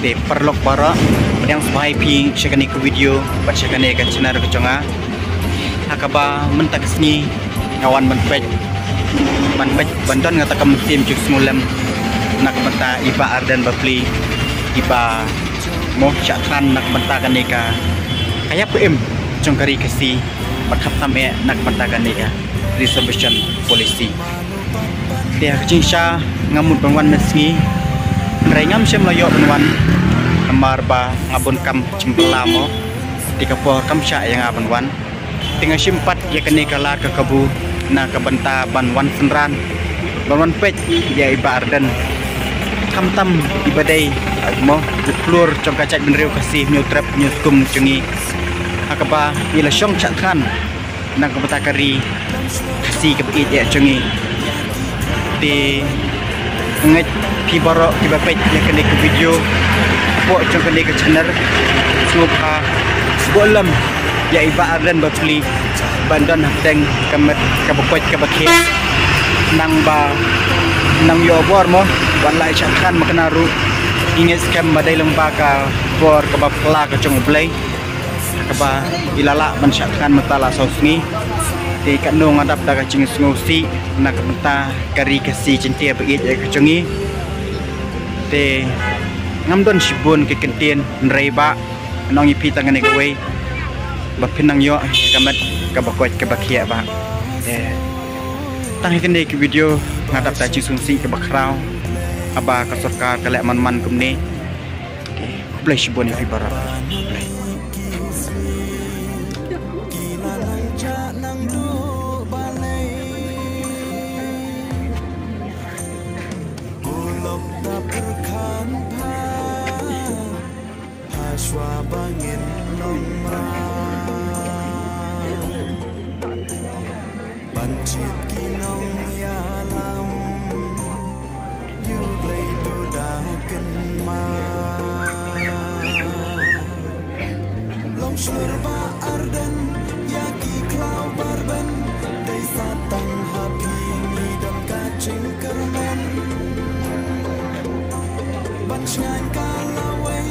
de perlok bara yang sebagai pi cekani ke video baca cekani ke channel ke jonga hakaba mentak sini kawan menpej bantuan ngata kam tim juk smulam nak benta iba ardan bapli iba mo cakhan nak benta kanika kaya pm jongkari kasi bakap sampai nak benta kanika reservation policy dia jingsha ngamut bangwan mesngi rengam sem layo benwan amar ba ngabun kam cempelamo di kapor kam sya yang abanwan tinggal simpat ya kene kalar ke kabu na kabenta banwan senran banwan pej ya iba ardan tam ibadai mo diplur cong kacak benriu kasih nyutrap nyuskum cungi akaba ila syong cakhan na kabeta kari kasih kebi ya cungi di nget kibaro kibapet ya kene ke video po cong kene ke channel suka bolam ya iba ardan bapli bandan hateng kamet kabapet kabakhe nang ba nang yo bor mo wan lai chatkan maknaru inget scam badai lembaga bor kabapla ka cong blai kaba ilala man chatkan matala sausni di kanung adap daga cing ngosi nak benta kari kasi cintia begitu ya kecongi te ngamdon sibun ke kentien nreiba nong ipi tangan ekwe bapinang yo kamat kabakwat kabakia ba tang kene ke video ngadap ta cing sungsi ke bakrau aba ka sarkar kale man kumne play sibun ipi bara Bangin nomra Bancit kinong yalam Yuglay dudakan ma Long surba ardan Yaki klau barban Day satang hapi Midam kacing kermen Bancnyan kalaway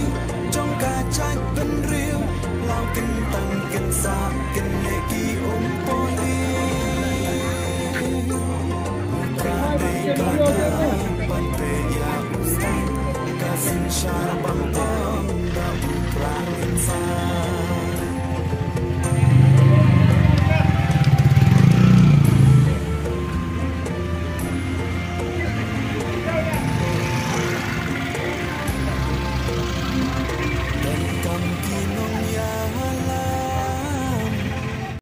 Trong kacak benriu Lau kentang kensa Kenegi umpoli Kade kata Pante ya ustad Kasin syarbang Da upra insan